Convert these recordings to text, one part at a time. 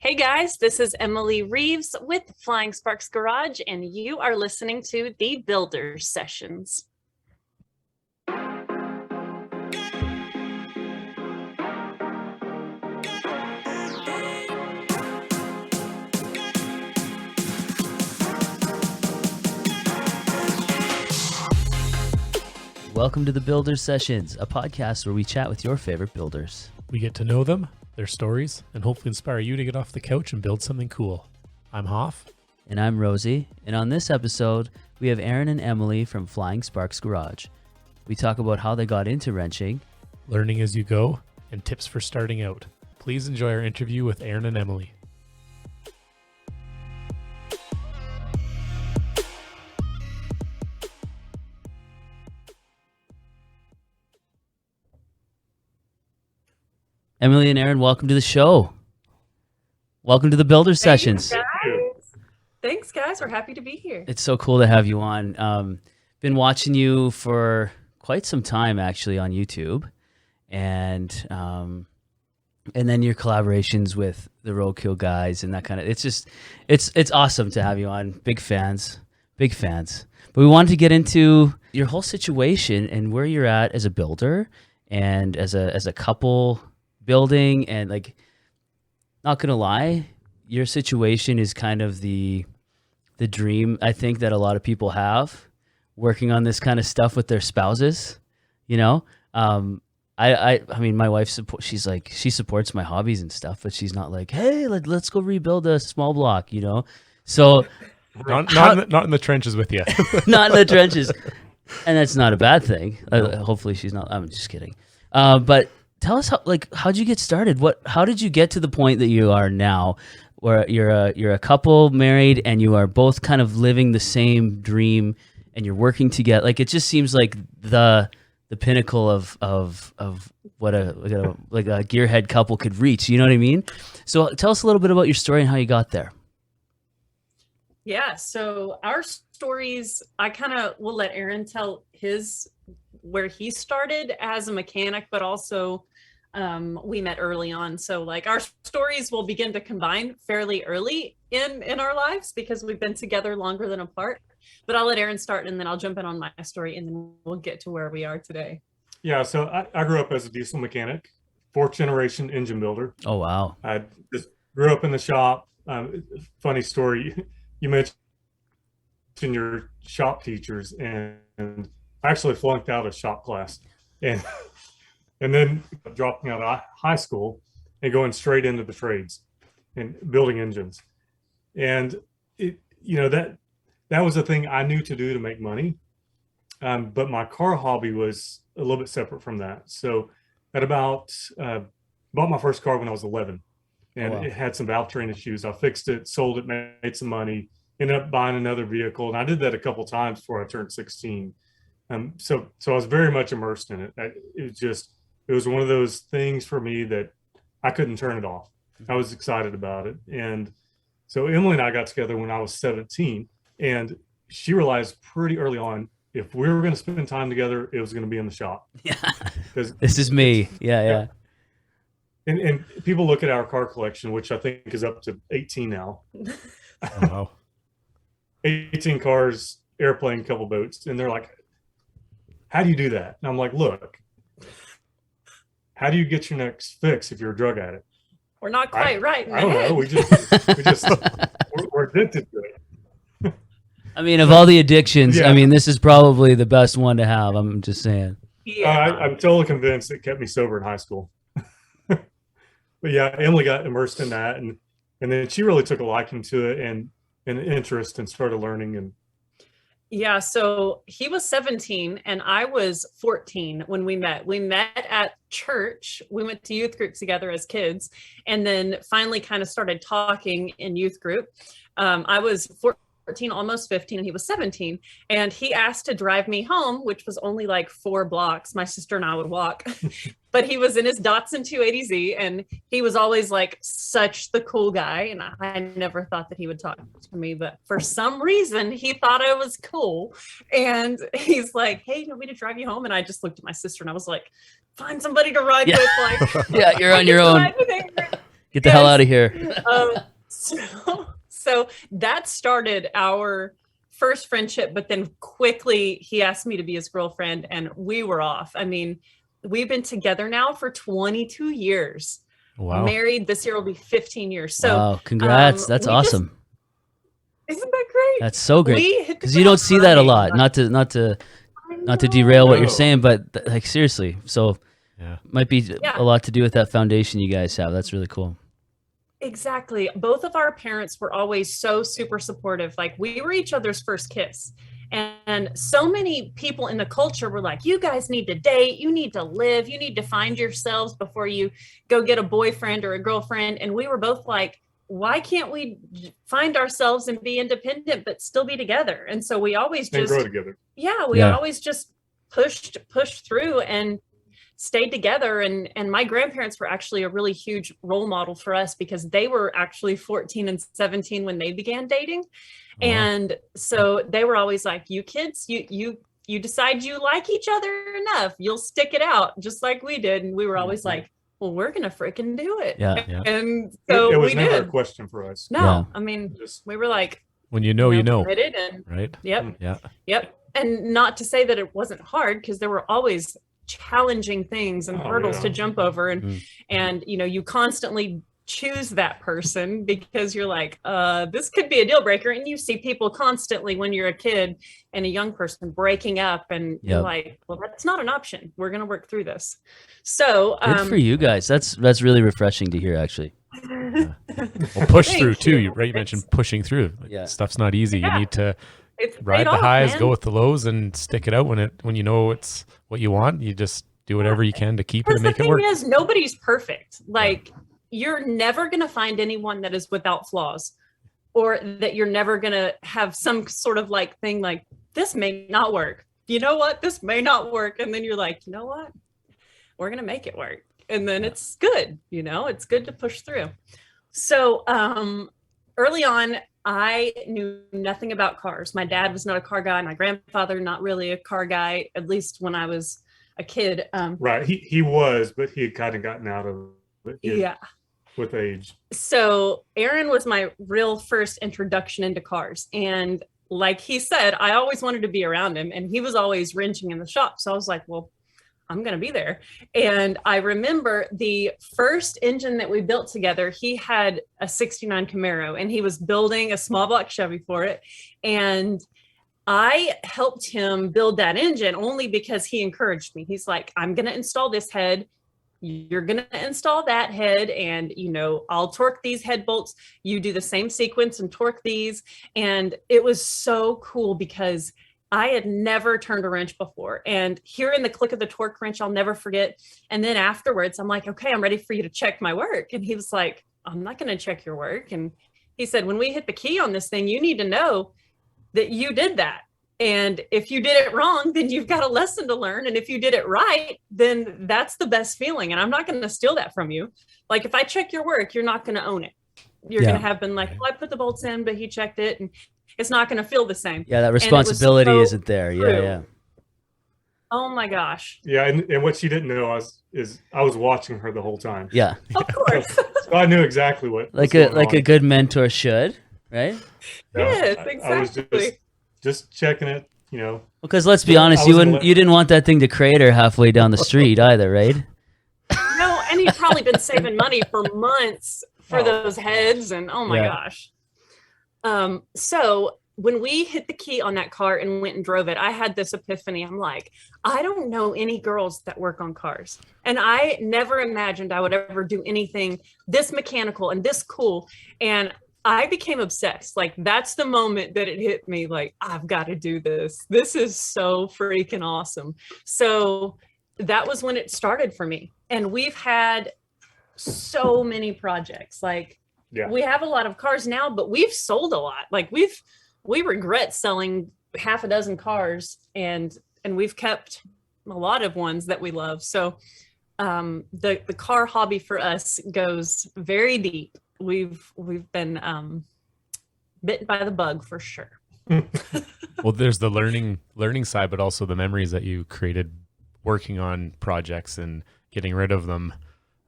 Hey guys, this is Emily Reeves with Flying Sparks Garage, and you are listening to the Builders Sessions. Welcome to the Builders Sessions, a podcast where we chat with your favorite builders. We get to know them, their stories, and hopefully inspire you to get off the couch and build something cool. I'm Hoff. And I'm Rosie. And on this episode, we have Aaron and Emily from Flying Sparks Garage. We talk about how they got into wrenching, Learning as you go, and tips for starting out. Please enjoy our interview with Aaron and Emily. Emily and Aaron, welcome to the show. Welcome to the Builders Sessions. Thanks, guys. We're happy to be here. It's so cool to have you on. Been watching you for quite some time, actually, on YouTube, and then your collaborations with the Roadkill guys and that kind of. It's awesome to have you on. Big fans. But we wanted to get into your whole situation and where you're at as a builder and as a couple building, and like, not gonna lie, your situation is kind of the dream I think that a lot of people have, working on this kind of stuff with their spouses, you know. I mean, my wife she supports my hobbies and stuff, but she's not like, hey, let's go rebuild a small block, you know. So Not in the trenches with you. not in the trenches, and that's not a bad thing. Hopefully she's not. I'm just kidding. But tell us how'd you get started? How did you get to the point that you are now, where you're a couple married and you are both kind of living the same dream and you're working together? Like, it just seems like the pinnacle of what a gearhead couple could reach. You know what I mean? So tell us a little bit about your story and how you got there. Yeah, so our stories, I kind of will let Aaron tell where he started as a mechanic, but also we met early on. So like our stories will begin to combine fairly early in our lives because we've been together longer than apart. But I'll let Aaron start, and then I'll jump in on my story, and then we'll get to where we are today. Yeah, so I grew up as a diesel mechanic, fourth generation engine builder. Oh, wow. I just grew up in the shop. Funny story, you mentioned your shop teachers, and I actually flunked out of shop class, and then dropping out of high school and going straight into the trades and building engines. And that was the thing I knew to do to make money. But my car hobby was a little bit separate from that. So at bought my first car when I was 11, and It had some valve train issues. I fixed it, sold it, made some money, ended up buying another vehicle. And I did that a couple of times before I turned 16. So I was very much immersed in it. It was one of those things for me that I couldn't turn it off. I was excited about it. And so Emily and I got together when I was 17, and she realized pretty early on, if we were going to spend time together, it was going to be in the shop. Yeah. This is me. Yeah. And people look at our car collection, which I think is up to 18 now. Oh, wow. 18 cars, airplane, couple boats. And they're like, how do you do that? And I'm like, look, how do you get your next fix if you're a drug addict? We're not quite right. I don't know. We're addicted to it. I mean, of all the addictions, Yeah. I mean, this is probably the best one to have. I'm just saying. Yeah. I'm totally convinced it kept me sober in high school. But yeah, Emily got immersed in that, and then she really took a liking to it and an interest and started learning. And Yeah, so he was 17 and I was 14 when we met. We met at church. We went to youth group together as kids, and then finally kind of started talking in youth group. I was 14, almost 15, and he was 17. And he asked to drive me home, which was only like 4 blocks. My sister and I would walk. But he was in his Datsun 280Z, and he was always like such the cool guy. And I never thought that he would talk to me, but for some reason he thought I was cool. And he's like, hey, you want me to drive you home? And I just looked at my sister and I was like, find somebody to ride with. Like, Yeah, you're on your own. Get Get the hell out of here. So that started our first friendship, but then quickly he asked me to be his girlfriend and we were off. I mean, we've been together now for 22 years. Wow. Married, this year will be 15 years. So wow, congrats. That's awesome. Isn't that great? That's so great. Because you don't see that a lot. Not to derail what you're saying, but like seriously. So might be a lot to do with that foundation you guys have. That's really cool. Exactly. Both of our parents were always so super supportive. Like we were each other's first kiss. And so many people in the culture were like, you guys need to date, you need to live, you need to find yourselves before you go get a boyfriend or a girlfriend. And we were both like, why can't we find ourselves and be independent, but still be together? And so we always just grow together. We always just pushed through and stayed together. And my grandparents were actually a really huge role model for us because they were actually 14 and 17 when they began dating. And so they were always like, you kids, you decide you like each other enough, you'll stick it out just like we did. And we were always like, well, we're going to freaking do it. Yeah. And so it was we never did. A question for us. No, I mean, we were like, when you know, committed and, right? Yep. Yeah. Yep. And not to say that it wasn't hard because there were always challenging things and hurdles to jump over. And, you constantly choose that person because you're like, this could be a deal breaker. And you see people constantly when you're a kid and a young person breaking up and you're like, well, that's not an option. We're going to work through this. So good for you guys. That's really refreshing to hear, actually. Well, push through too, right? You mentioned pushing through. Stuff's not easy. You need to ride the highs, go with the lows, and stick it out when you know it's what you want. You just do whatever you can to keep it and make it work. The thing is, nobody's perfect. Like you're never going to find anyone that is without flaws, or that you're never going to have some sort of like thing like this may not work. You know what? This may not work, and then you're like, you know what? We're going to make it work, and then it's good. It's good to push through. So early on, I knew nothing about cars. My dad was not a car guy. My grandfather, not really a car guy, at least when I was a kid. Right. He was, but he had kind of gotten out of it. With age. So Aaron was my real first introduction into cars. And like he said, I always wanted to be around him, and he was always wrenching in the shop. So I was like, well, I'm going to be there. And I remember the first engine that we built together, he had a 69 Camaro and he was building a small block Chevy for it. And I helped him build that engine only because he encouraged me. He's like, I'm going to install this head. You're going to install that head, and, I'll torque these head bolts. You do the same sequence and torque these. And it was so cool because I had never turned a wrench before, and hearing the click of the torque wrench, I'll never forget. And then afterwards, I'm like, okay, I'm ready for you to check my work. And he was like, I'm not going to check your work. And he said, when we hit the key on this thing, you need to know that you did that. And if you did it wrong, then you've got a lesson to learn. And if you did it right, then that's the best feeling. And I'm not going to steal that from you. Like if I check your work, you're not going to own it. You're going to have been like, well, I put the bolts in, but he checked it. And it's not going to feel the same. Yeah, that responsibility isn't there. Yeah. Oh my gosh. Yeah, and what she didn't know is I was watching her the whole time. Yeah. Of course. So I knew exactly what like a good mentor should, right? Yes, exactly. I was just checking it, Because let's be honest, you didn't want that thing to crater halfway down the street either, right? No, and he'd probably been saving money for months for those heads, and oh my gosh. So when we hit the key on that car and went and drove it, I had this epiphany. I'm like, I don't know any girls that work on cars. And I never imagined I would ever do anything this mechanical and this cool. And I became obsessed. Like that's the moment that it hit me. Like, I've got to do this. This is so freaking awesome. So that was when it started for me. And we've had so many projects. Like we have a lot of cars now, but we've sold a lot. Like we regret selling half a dozen cars, and we've kept a lot of ones that we love. So the car hobby for us goes very deep. We've been bitten by the bug for sure. Well, there's the learning side, but also the memories that you created working on projects and getting rid of them.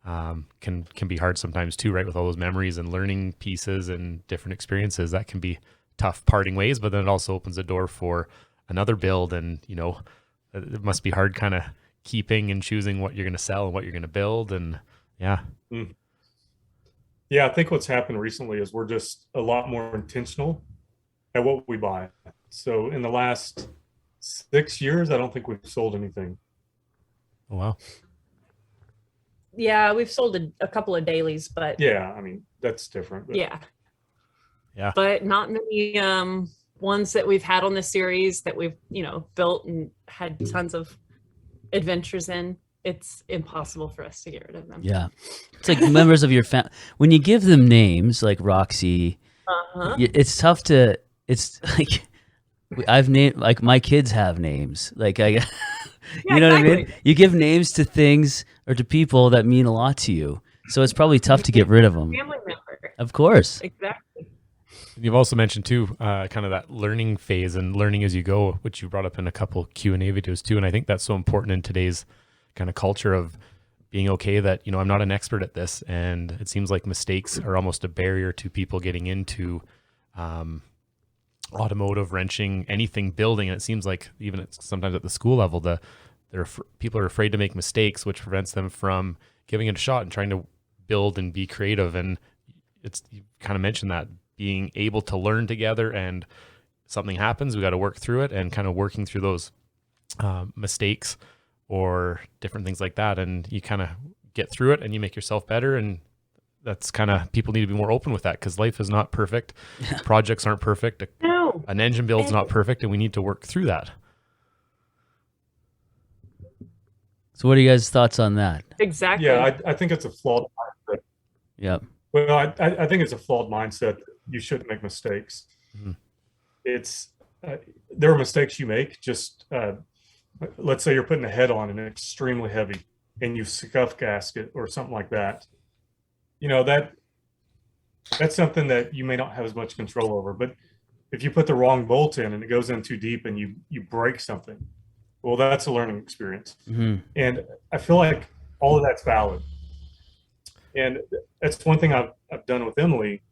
can be hard sometimes too, right? With all those memories and learning pieces and different experiences, that can be tough parting ways, but then it also opens the door for another build. And, it must be hard kind of keeping and choosing what you're going to sell and what you're going to build. And yeah. Yeah, I think what's happened recently is we're just a lot more intentional at what we buy. So in the last 6 years, I don't think we've sold anything. Oh, wow. Yeah, we've sold a couple of dailies, but yeah, I mean, that's different. But. Yeah. Yeah. But not many ones that we've had on the series that we've, built and had tons of adventures in. It's impossible for us to get rid of them. Yeah. It's like members of your family. When you give them names like Roxy, it's tough to, it's like, I've named, like my kids have names. Like you know what I mean? You give names to things or to people that mean a lot to you. So it's probably tough to get rid of them. Family member. Of course. Exactly. You've also mentioned too, kind of that learning phase and learning as you go, which you brought up in a couple Q&A videos too. And I think that's so important in today's kind of culture of being okay that, I'm not an expert at this. And it seems like mistakes are almost a barrier to people getting into automotive, wrenching, anything building. And it seems like even sometimes at the school level, people are afraid to make mistakes, which prevents them from giving it a shot and trying to build and be creative. And you kind of mentioned that being able to learn together, and something happens, we got to work through it, and kind of working through those mistakes or different things like that. And you kind of get through it and you make yourself better. And that's kind of, people need to be more open with that, because life is not perfect. Projects aren't perfect. No. An engine build's not perfect, and we need to work through that. So what are you guys' thoughts on that? Exactly. Yeah, I think it's a flawed mindset. Yep. Well, I think it's a flawed mindset. You shouldn't make mistakes. Mm-hmm. It's there are mistakes you make. Just let's say you're putting a head on and it's extremely heavy, and you scuff gasket or something like that. That's something that you may not have as much control over. But if you put the wrong bolt in and it goes in too deep and you break something, well, that's a learning experience. Mm-hmm. And I feel like all of that's valid. And that's one thing I've done with Emily.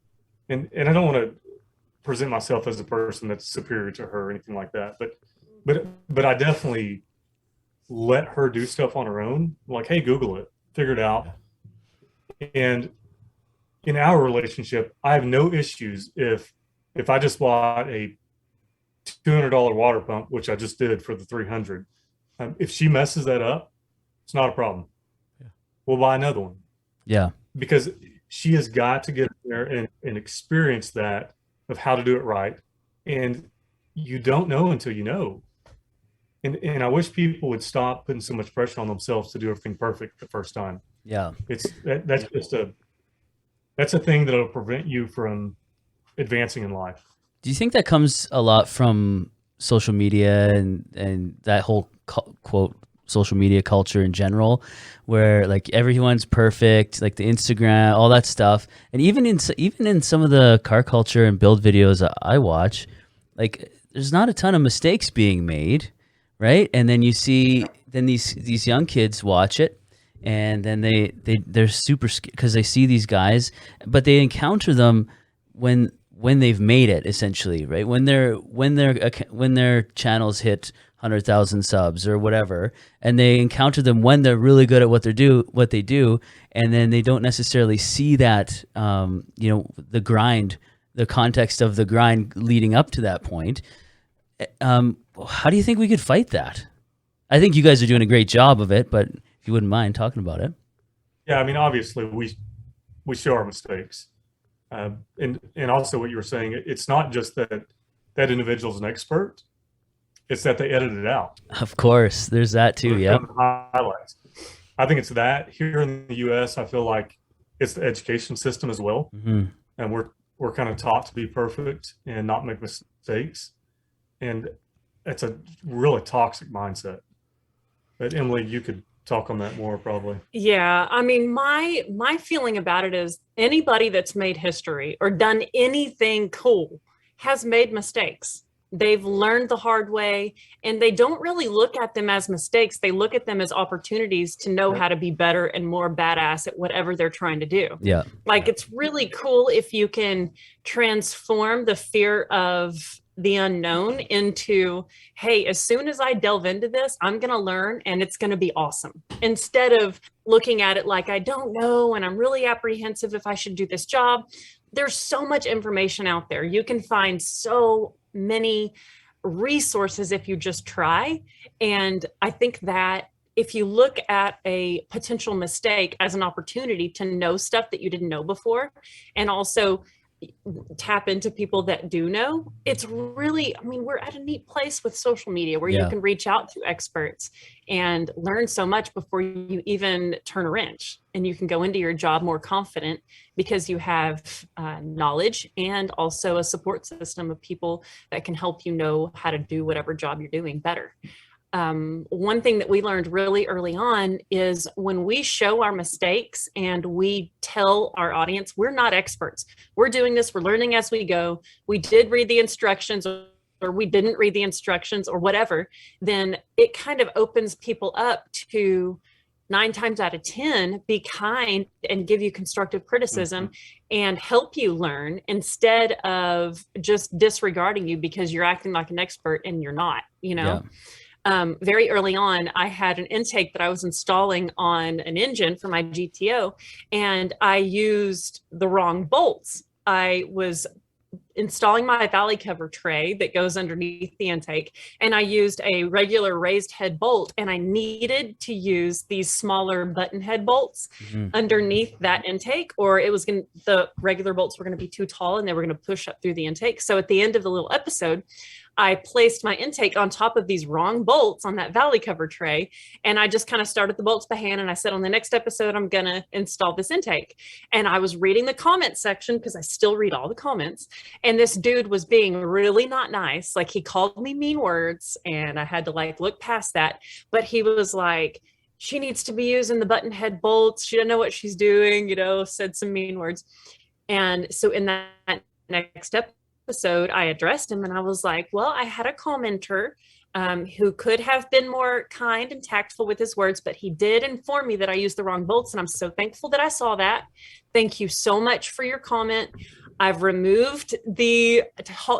And I don't want to present myself as a person that's superior to her or anything like that. But I definitely let her do stuff on her own. Like, hey, Google it, figure it out. And in our relationship, I have no issues if I just bought a $200 water pump, which I just did for the 300. If she messes that up, it's not a problem. Yeah. We'll buy another one. Yeah. Because she has got to get there and experience that of how to do it right. And you don't know until you know. And I wish people would stop putting so much pressure on themselves to do everything perfect the first time. Yeah. That's a thing that'll prevent you from advancing in life. Do you think that comes a lot from social media and that whole quote social media culture in general, where like everyone's perfect, like the Instagram, all that stuff, and even in some of the car culture and build videos I watch, like there's not a ton of mistakes being made, right? And then you see these young kids watch it, and then they're super because they see these guys, but they encounter them when they've made it, essentially, right? When their channels hit 100,000 subs or whatever, and they encounter them when they're really good at what they do, and then they don't necessarily see that, the grind, the context of the grind leading up to that point. How do you think we could fight that? I think you guys are doing a great job of it, but if you wouldn't mind talking about it. Yeah, I mean, obviously we show our mistakes. And also what you were saying, it's not just that individual's an expert, it's that they edited it out. Of course, there's that too. Yeah. Highlights. I think it's that. Here in the U.S., I feel like it's the education system as well, and we're kind of taught to be perfect and not make mistakes, and it's a really toxic mindset. But Emily, you could talk on that more probably. Yeah, I mean, my feeling about it is anybody that's made history or done anything cool has made mistakes. they've learned the hard way, and they don't really look at them as mistakes. They look at them as opportunities to know how to be better and more badass at whatever they're trying to do. Yeah. Like, it's really cool if you can transform the fear of the unknown into, hey, as soon as I delve into this, I'm going to learn and it's going to be awesome. Instead of looking at it like, I don't know, and I'm really apprehensive if I should do this job. There's so much information out there. You can find so many resources if you just try. And I think that if you look at a potential mistake as an opportunity to know stuff that you didn't know before, and also tap into people that do know, it's really, I mean, we're at a neat place with social media where you can reach out to experts and learn so much before you even turn a wrench, and you can go into your job more confident because you have knowledge and also a support system of people that can help you know how to do whatever job you're doing better. One thing that we learned really early on is when we show our mistakes and we tell our audience, we're not experts. We're doing this, we're learning as we go. We did read the instructions, or we didn't read the instructions, or whatever, then it kind of opens people up to 9 times out of 10 be kind and give you constructive criticism and help you learn, instead of just disregarding you because you're acting like an expert and you're not, you know. Very early on, I had an intake that I was installing on an engine for my GTO, and I used the wrong bolts. I was installing my valley cover tray that goes underneath the intake, and I used a regular raised head bolt, and I needed to use these smaller button head bolts underneath that intake, or it was going to, the regular bolts were going to be too tall and they were going to push up through the intake. So at the end of the little episode, I placed my intake on top of these wrong bolts on that valley cover tray. And I just kind of started the bolts by hand. And I said, on the next episode, I'm going to install this intake. And I was reading the comment section, because I still read all the comments. And this dude was being really not nice. Like, he called me mean words, and I had to like look past that. But he was like, she needs to be using the button head bolts. She doesn't know what she's doing, you know, said some mean words. And so in that next episode, I addressed him, and I was like, well, I had a commenter who could have been more kind and tactful with his words, but he did inform me that I used the wrong bolts, and I'm so thankful that I saw that. Thank you so much for your comment. I've removed the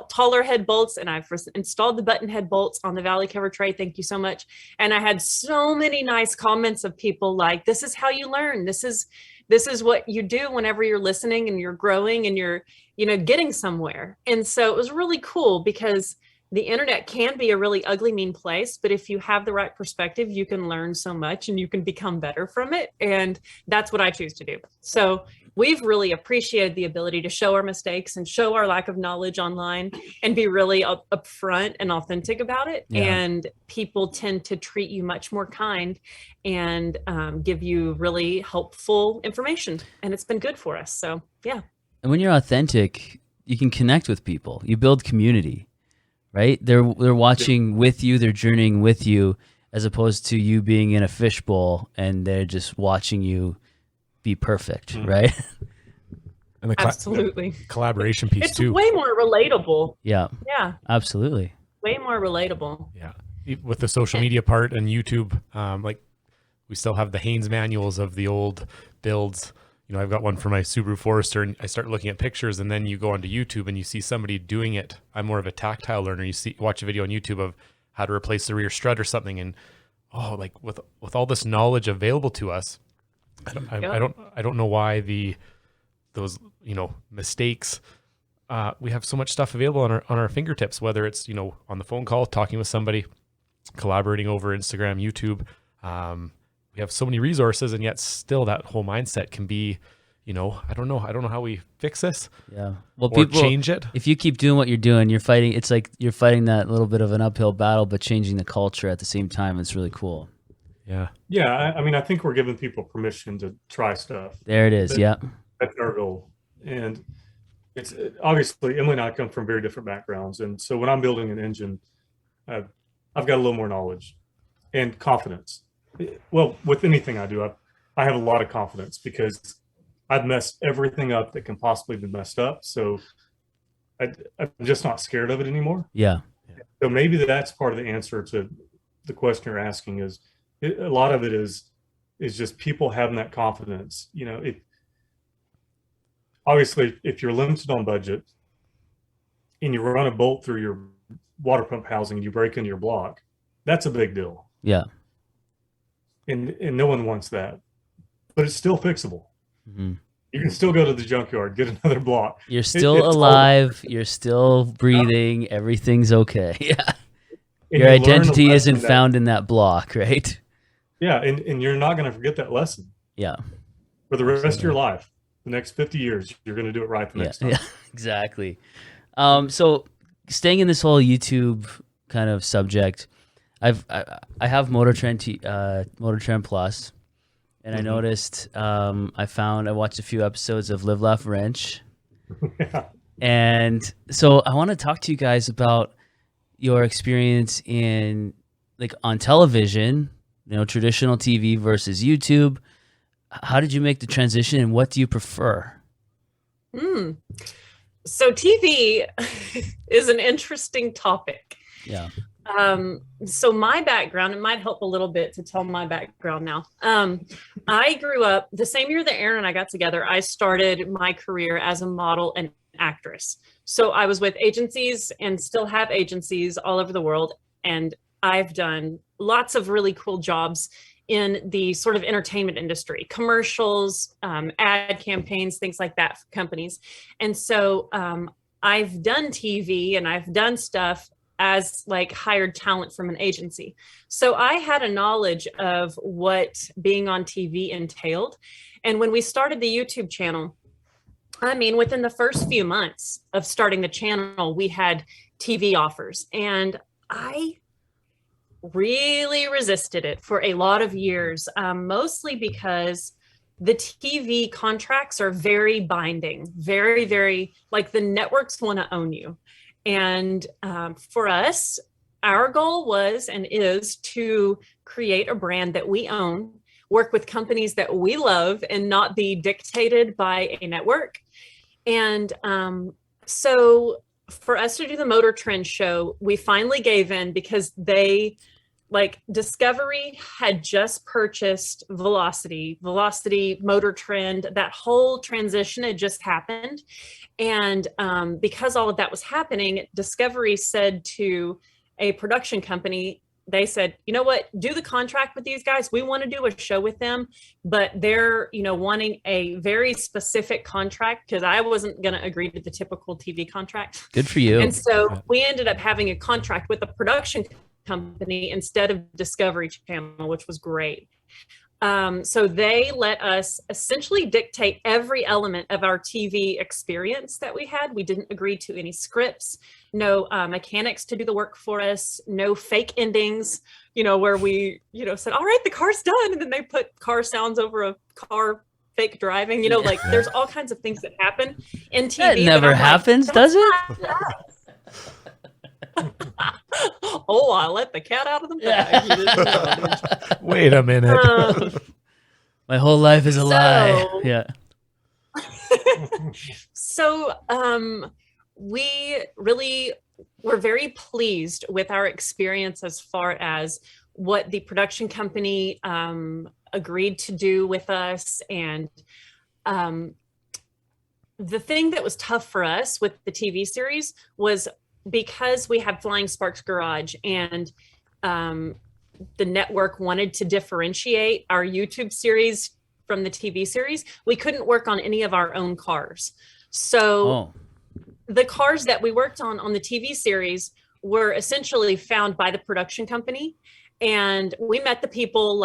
taller head bolts, and I've installed the button head bolts on the valley cover tray. Thank you so much. And I had so many nice comments of people like, this is how you learn. This is what you do whenever you're listening and you're growing and you're, you know, getting somewhere. And so it was really cool, because the internet can be a really ugly, mean place, but if you have the right perspective, you can learn so much and you can become better from it. And that's what I choose to do. So we've really appreciated the ability to show our mistakes and show our lack of knowledge online and be really upfront and authentic about it. Yeah. And people tend to treat you much more kind and give you really helpful information. And it's been good for us. So, yeah. And when you're authentic, you can connect with people. You build community, right? They're watching with you, they're journeying with you, as opposed to you being in a fishbowl and they're just watching you be perfect, right? And the absolutely collaboration piece it's too. Way more relatable. Yeah. Yeah. Absolutely. Way more relatable. Yeah. With the social media part and YouTube, like we still have the Haynes manuals of the old builds. You know, I've got one for my Subaru Forester, and I start looking at pictures, and then you go onto YouTube and you see somebody doing it. I'm more of a tactile learner. You watch a video on YouTube of how to replace the rear strut or something, and like with all this knowledge available to us, I don't know why those mistakes. We have so much stuff available on our fingertips, whether it's on the phone call, talking with somebody, collaborating over Instagram, YouTube. We have so many resources, and yet still that whole mindset can be, I don't know how we fix this. Yeah. Well, or people change it. If you keep doing what you're doing, you're fighting. It's like you're fighting that little bit of an uphill battle, but changing the culture at the same time. It's really cool. Yeah. Yeah. I mean, I think we're giving people permission to try stuff. There it is. Yeah. That's our goal. And it's obviously Emily and I come from very different backgrounds. And so when I'm building an engine, I've got a little more knowledge and confidence. Well, with anything I do, I have a lot of confidence because I've messed everything up that can possibly be messed up. So I'm just not scared of it anymore. Yeah. So maybe that's part of the answer to the question you're asking is a lot of it is just people having that confidence. Obviously, if you're limited on budget and you run a bolt through your water pump housing and you break into your block, that's a big deal. Yeah. And no one wants that, but it's still fixable. Mm-hmm. You can still go to the junkyard, get another block. You're still alive. You're still breathing. Everything's okay. Yeah. And your identity isn't found in that block, right? Yeah. And you're not going to forget that lesson. Yeah. For the rest of your life, the next 50 years, you're going to do it right the next time. Yeah, exactly. So staying in this whole YouTube kind of subject, I have Motor Trend Plus. And I noticed, I watched a few episodes of Live, Laugh, Wrench. Yeah. And so I want to talk to you guys about your experience on television, traditional TV versus YouTube. How did you make the transition and what do you prefer? So TV is an interesting topic. Yeah. So my background, it might help a little bit to tell my background now. I grew up the same year that Aaron and I got together. I started my career as a model and actress. So I was with agencies and still have agencies all over the world. And I've done lots of really cool jobs in the sort of entertainment industry, commercials, ad campaigns, things like that for companies. And so I've done TV and I've done stuff as like hired talent from an agency. So I had a knowledge of what being on TV entailed. And when we started the YouTube channel, within the first few months of starting the channel, we had TV offers. And I really resisted it for a lot of years, mostly because the TV contracts are very binding, very, very, like the networks want to own you. And for us, our goal was and is to create a brand that we own, work with companies that we love and not be dictated by a network. And so for us to do the Motor Trend show, we finally gave in because Discovery had just purchased Velocity, Motor Trend, that whole transition had just happened. And because all of that was happening, Discovery said to a production company, they said, you know what, do the contract with these guys. We want to do a show with them, but they're, wanting a very specific contract because I wasn't going to agree to the typical TV contract. Good for you. And so we ended up having a contract with a production company instead of Discovery Channel, which was great. So they let us essentially dictate every element of our TV experience that we had. We didn't agree to any scripts, no mechanics to do the work for us, no fake endings, where we, said, all right, the car's done. And then they put car sounds over a car fake driving, there's all kinds of things that happen in TV. That never happens, does it? Oh, I let the cat out of the bag. Wait a minute. My whole life is a lie. Yeah. So we really were very pleased with our experience as far as what the production company agreed to do with us. And the thing that was tough for us with the TV series was because we had Flying Sparks Garage and the network wanted to differentiate our YouTube series from the TV series, we couldn't work on any of our own cars. So the cars that we worked on the TV series were essentially found by the production company. And we met the people,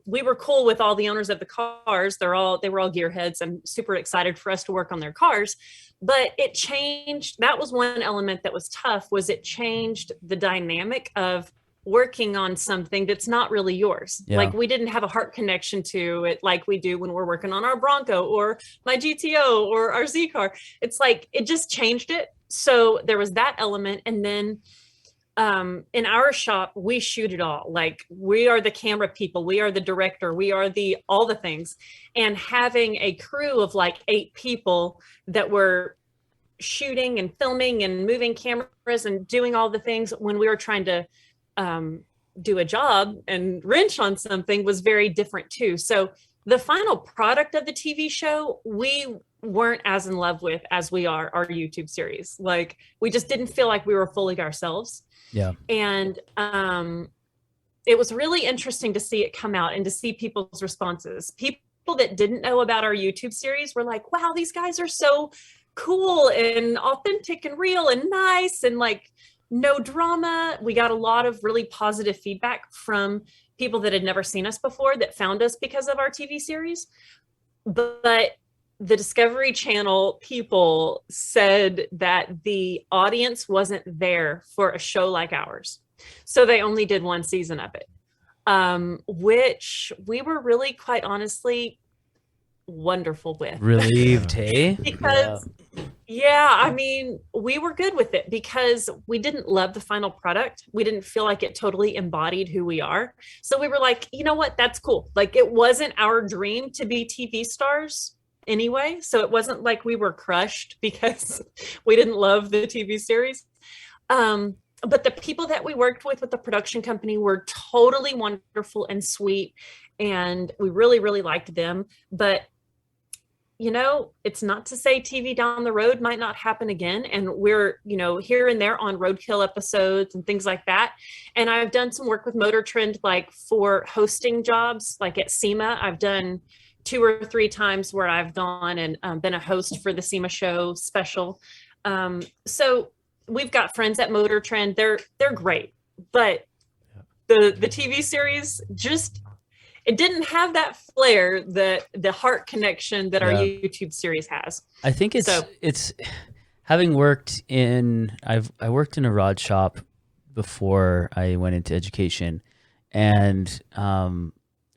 we were cool with all the owners of the cars. They were all gearheads and super excited for us to work on their cars. But it changed. That was one element that was tough, was it changed the dynamic of working on something that's not really yours. Yeah. Like we didn't have a heart connection to it like we do when we're working on our Bronco or my GTO or our Z car. It's like, it just changed it. So there was that element. And then in our shop, we shoot it all. Like we are the camera people, we are the director, we are all the things. And having a crew of 8 people that were shooting and filming and moving cameras and doing all the things when we were trying to do a job and wrench on something was very different too. So the final product of the TV show, we weren't as in love with as we are our YouTube series. Like, we just didn't feel like we were fully ourselves. Yeah. And it was really interesting to see it come out and to see people's responses. People that didn't know about our YouTube series were like, wow, these guys are so cool and authentic and real and nice and like no drama. We got a lot of really positive feedback from people that had never seen us before that found us because of our TV series. But the Discovery Channel people said that the audience wasn't there for a show like ours. So they only did one season of it, which we were really, quite honestly, wonderful with. Relieved, hey? Because yeah, I mean, we were good with it because we didn't love the final product. We didn't feel like it totally embodied who we are. So we were like, you know what? That's cool. Like, it wasn't our dream to be TV stars anyway. So it wasn't like we were crushed because we didn't love the TV series. But the people that we worked with the production company were totally wonderful and sweet. And we really, really liked them. But you know, it's not to say TV down the road might not happen again. And we're, you know, here and there on roadkill episodes and things like that. And I've done some work with Motor Trend, like for hosting jobs, like at SEMA. I've done 2 or 3 times where I've gone and been a host for the SEMA show special. So we've got friends at Motor Trend. They're great, but the TV series just, it didn't have that flair, that the heart connection that our YouTube series has. I think it's having worked in, I worked in a rod shop before I went into education. And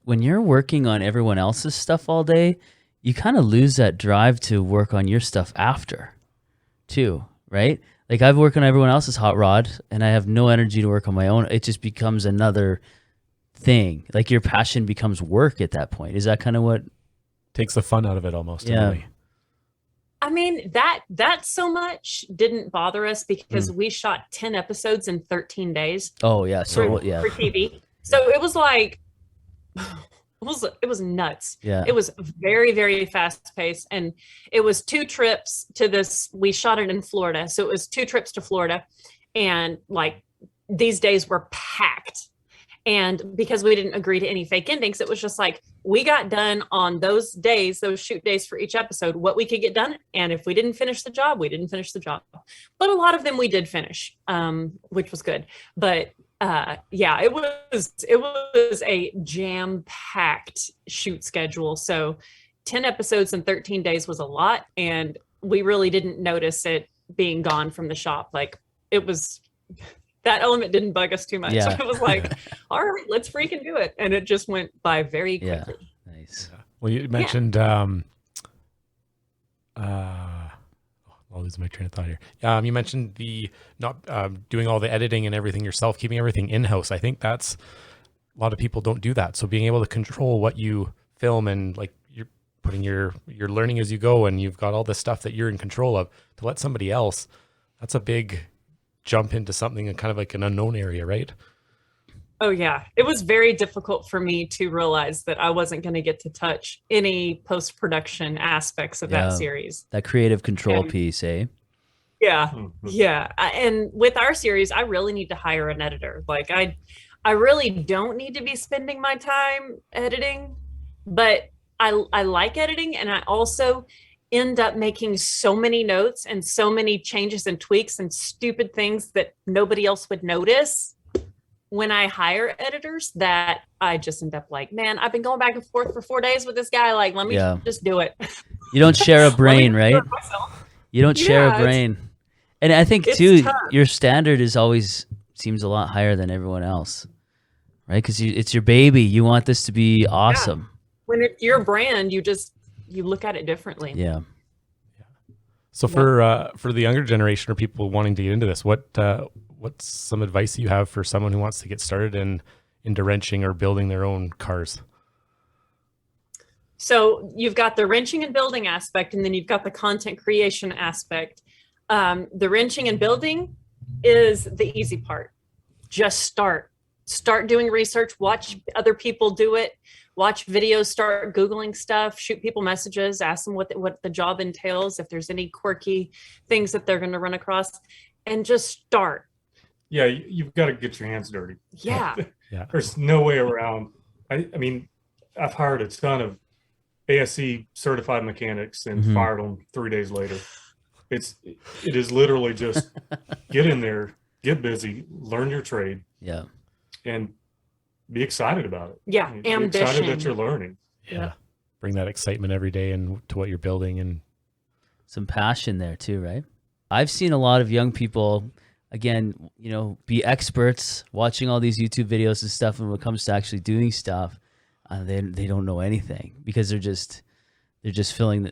when you're working on everyone else's stuff all day, you kind of lose that drive to work on your stuff after too, right? Like, I've worked on everyone else's hot rod and I have no energy to work on my own. It just becomes another thing. Like, your passion becomes work at that point. Is that kind of what takes the fun out of it almost? Yeah. Really? I mean, that so much didn't bother us because we shot 10 episodes in 13 days. Oh yeah. So for TV. So it was like, it was nuts. Yeah. It was very, very fast paced. And it was 2 trips to this. We shot it in Florida. So it was 2 trips to Florida. And like, these days were packed. And because we didn't agree to any fake endings, it was just like, we got done on those days, those shoot days for each episode, what we could get done. And if we didn't finish the job, we didn't finish the job. But a lot of them we did finish, which was good. But yeah, it was a jam-packed shoot schedule. So 10 episodes in 13 days was a lot. And we really didn't notice it being gone from the shop. Like, it was... that element didn't bug us too much. Yeah. It was like, all right, let's freaking do it. And it just went by very quickly. Yeah. Nice. Well, you mentioned, I'll lose my train of thought here. You mentioned the not doing all the editing and everything yourself, keeping everything in-house. I think that's, a lot of people don't do that. So being able to control what you film and like you're putting you're learning as you go and you've got all this stuff that you're in control of, to let somebody else, that's a big jump into something and kind of like an unknown area, right? Oh yeah. It was very difficult for me to realize that I wasn't going to get to touch any post-production aspects of that series. That creative control piece, eh? Yeah. Mm-hmm. Yeah. And with our series, I really need to hire an editor. Like, I really don't need to be spending my time editing, but I like editing. And I also end up making so many notes and so many changes and tweaks and stupid things that nobody else would notice when I hire editors, that I just end up like, man, I've been going back and forth for 4 days with this guy. Like, let me just do it. You don't share a brain, right? You don't share a brain. And I think too, your standard is always seems a lot higher than everyone else, right? Because it's your baby. You want this to be awesome. Yeah. When it's your brand, you look at it differently. Yeah. So for the younger generation or people wanting to get into this, what's some advice you have for someone who wants to get started into wrenching or building their own cars? So you've got the wrenching and building aspect, and then you've got the content creation aspect. The wrenching and building is the easy part. Just start doing research, watch other people do it, watch videos, start Googling stuff, shoot people messages, ask them what the job entails, if there's any quirky things that they're going to run across, and just start. Yeah, you've got to get your hands dirty. Yeah. Yeah. There's no way around. I mean, I've hired a ton of ASE certified mechanics and fired them 3 days later. It is literally just get in there, get busy, learn your trade. Yeah. And be excited about it. Yeah. Be excited that you're learning. Yeah. Bring that excitement every day and to what you're building, and some passion there too, right? I've seen a lot of young people, again, be experts watching all these YouTube videos and stuff. And when it comes to actually doing stuff, they don't know anything because they're just watching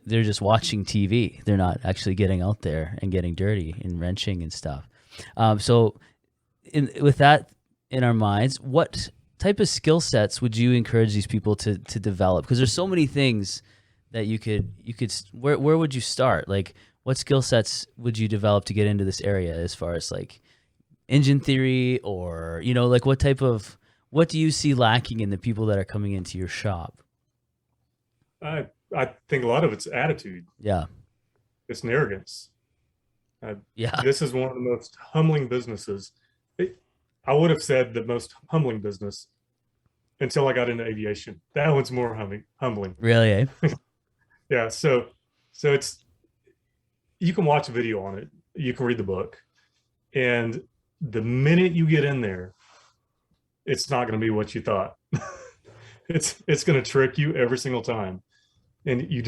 TV. They're not actually getting out there and getting dirty and wrenching and stuff. So with that in our minds, what type of skill sets would you encourage these people to develop? Because there's so many things that you could where would you start? Like, what skill sets would you develop to get into this area as far as like engine theory, or like what do you see lacking in the people that are coming into your shop? I think a lot of it's attitude. Yeah. It's an arrogance. Yeah. This is one of the most humbling businesses. I would have said the most humbling business until I got into aviation. That one's more humbling. Really, eh? Yeah. So it's, you can watch a video on it. You can read the book. And the minute you get in there, it's not going to be what you thought. It's going to trick you every single time. And you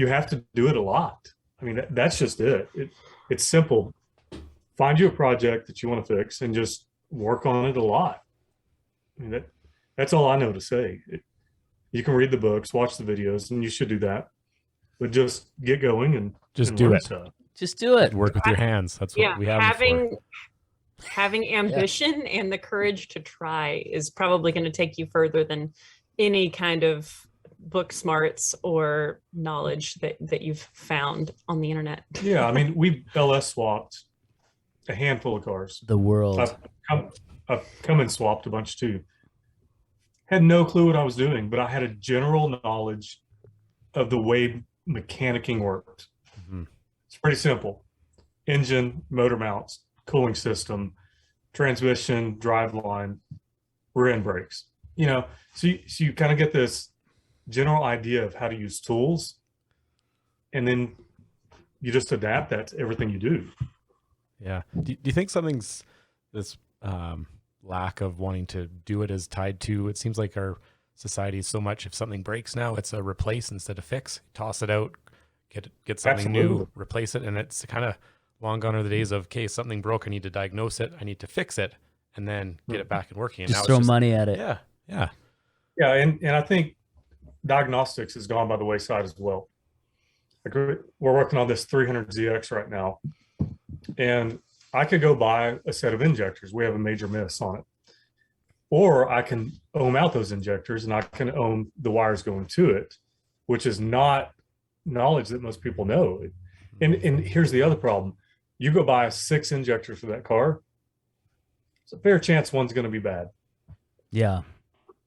have to do it a lot. I mean, that's just it. It's simple. Find you a project that you want to fix and just work on it a lot. I mean, that's all I know to say. You can read the books, watch the videos, and you should do that. But just get going and do it. Stuff. Just do it. Work with your hands. That's what we have. Having ambition and the courage to try is probably going to take you further than any kind of book smarts or knowledge that you've found on the internet. Yeah, I mean, we LS swapped a handful of cars. The world. I've come and swapped a bunch too. Had no clue what I was doing, but I had a general knowledge of the way mechanicking worked. Mm-hmm. It's pretty simple. Engine, motor mounts, cooling system, transmission, drive line, rear end brakes. So you kind of get this general idea of how to use tools, and then you just adapt that to everything you do. Yeah. Do you think something's this lack of wanting to do it is tied to, it seems like our society is so much, if something breaks now, it's a replace instead of fix. Toss it out, get something Absolutely. new, replace it. And it's kind of long gone are the days of, okay, something broke, I need to diagnose it, I need to fix it, and then get it back and working. And just throw money at it. Yeah. Yeah. Yeah. And I think diagnostics has gone by the wayside as well. Like we're working on this 300ZX right now, and I could go buy a set of injectors. We have a major miss on it. Or I can ohm out those injectors and I can ohm the wires going to it, which is not knowledge that most people know. And here's the other problem. You go buy 6 injectors for that car, it's a fair chance one's going to be bad. Yeah.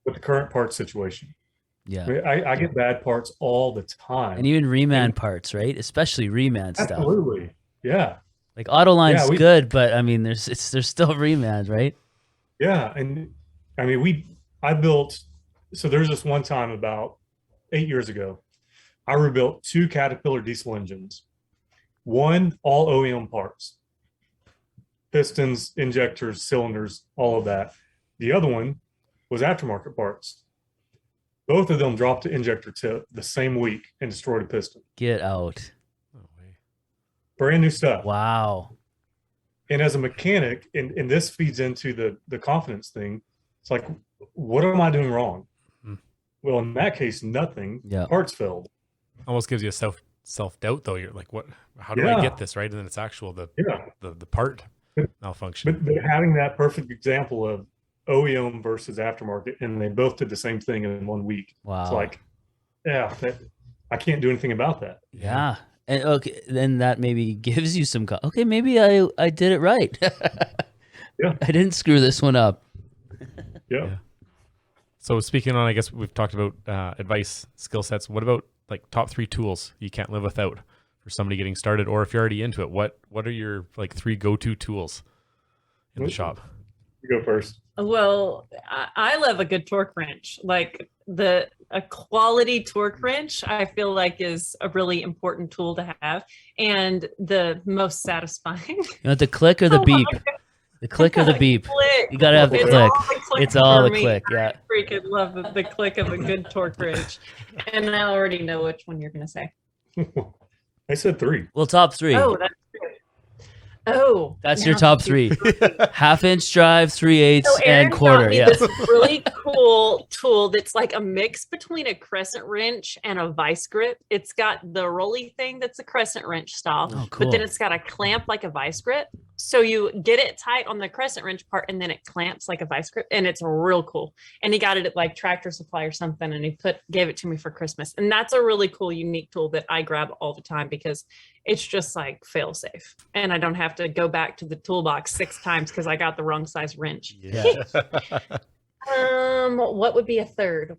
With the current part situation. Yeah. I mean, I get bad parts all the time. And even reman parts, right? Especially reman stuff. Absolutely. Yeah. Like Autoline's good, but I mean, there's still remans, right? Yeah. And I mean, so there's this one time about 8 years ago, I rebuilt 2 Caterpillar diesel engines. One, all OEM parts, pistons, injectors, cylinders, all of that. The other one was aftermarket parts. Both of them dropped the injector tip the same week and destroyed a piston. Get out. No way. Brand new stuff. Wow. And as a mechanic, and this feeds into the confidence thing, it's like, what am I doing wrong? Hmm. Well, in that case, nothing. Yeah. Parts failed. Almost gives you a self-doubt though. You're like, how do I get this right? And then it's actual the part malfunction. But having that perfect example of OEM versus aftermarket, and they both did the same thing in 1 week. Wow. It's like, I can't do anything about that. Yeah. And okay, then that maybe gives you some. Okay, maybe I did it right. Yeah. I didn't screw this one up. Yeah. So speaking on, I guess we've talked about advice, skill sets. What about like top 3 tools you can't live without for somebody getting started, or if you're already into it, what are your like 3 go-to tools in the shop? You go first. Well, I love a good torque wrench. Like a quality torque wrench, I feel like is a really important tool to have, and the most satisfying. You want the click or the beep? The click or the beep? Click. You gotta have the click. It's all the click. Yeah. I freaking love the click of a good torque wrench, and I already know which one you're gonna say. I said 3. Well, top 3. Oh, that's good. Oh, that's your top 3. 1/2-inch drive, 3/8, and quarter. Yeah. This really cool tool that's like a mix between a crescent wrench and a vice grip. It's got the rolly thing that's a crescent wrench style, cool. But then it's got a clamp like a vice grip. So you get it tight on the crescent wrench part, and then it clamps like a vice grip, and it's real cool. And he got it at like Tractor Supply or something, and he gave it to me for Christmas. And that's a really cool, unique tool that I grab all the time because it's just like fail safe, and I don't have to go back to the toolbox 6 times because I got the wrong size wrench. Yeah. What would be a third?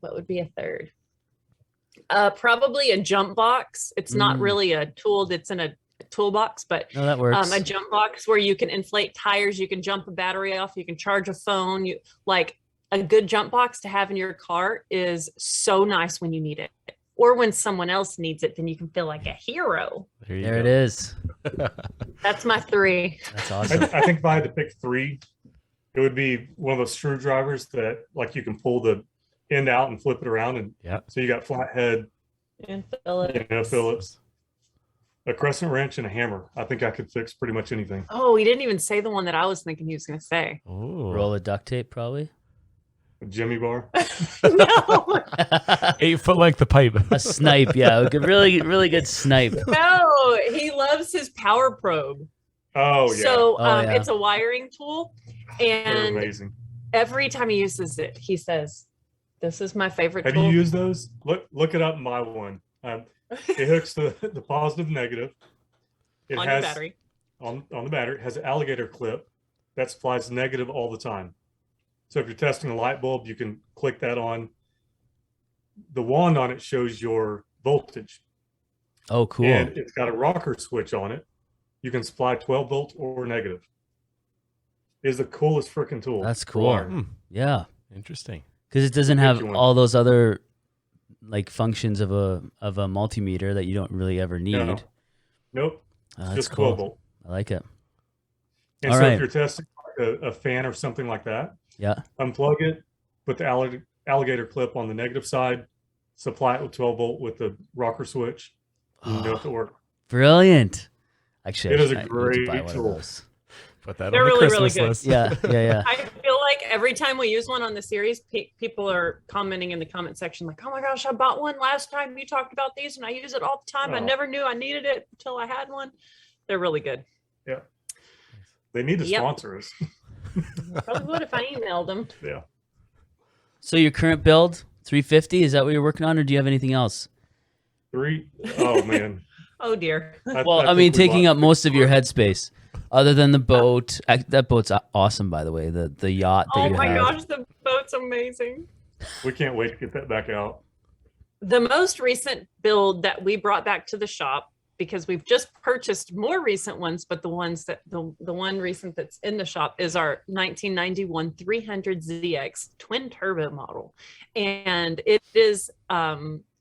Probably a jump box. It's not really a tool that's in a toolbox, but no, that works. A jump box where you can inflate tires, you can jump a battery off, you can charge a phone. You like a good jump box to have in your car is so nice when you need it, or when someone else needs it, then you can feel like a hero. There it is. That's my 3. That's awesome. I think if I had to pick 3, it would be one of those screwdrivers that like you can pull the end out and flip it around, and so you got flathead and Phillips. Phillips, a crescent wrench, and a hammer. I think I could fix pretty much anything. Oh, he didn't even say the one that I was thinking he was going to say. Oh. Roll of duct tape, probably. A Jimmy bar. No. 8 foot length of pipe. A snipe, yeah, a good, really good snipe. No, he loves his power probe. Oh yeah. So it's a wiring tool, They're and amazing. every time he uses it, he says, "This is my favorite tool." Have you used those? Look it up. My one. It hooks the positive, negative. It on has the battery. On the battery. It has an alligator clip that supplies negative all the time. So if you're testing a light bulb, you can click that on. The wand on it shows your voltage. Oh, cool. And it's got a rocker switch on it. You can supply 12 volt or negative. It's the coolest freaking tool. That's cool. Yeah. Interesting. Because it doesn't have all those other like functions of a multimeter that you don't really ever need. No. Nope. That's just cool. 12 volt. I like it. And all so right. if you're testing like a fan or something like that, yeah, unplug it, put the alligator clip on the negative side, supply it with 12 volt with the rocker switch, and you know if it works. Brilliant. Actually, it is a I need to great buy one of tool. those. Put that They're on the really, Christmas really good. list. Yeah. I feel like every time we use one on the series, people are commenting in the comment section like, "Oh my gosh, I bought one last time you talked about these, and I use it all the time. I never knew I needed it until I had one." They're really good. Yeah. They need to sponsor us. Probably would if I emailed them. Yeah. So your current build, 350, is that what you're working on, or do you have anything else? 3? Oh man. Oh dear. I mean, taking up most of your headspace, other than the boat. That boat's awesome, by the way. The yacht that you have. Oh my gosh, the boat's amazing. We can't wait to get that back out. The most recent build that we brought back to the shop, because we've just purchased more recent ones, but the one recent that's in the shop is our 1991 300ZX twin turbo model. And it is a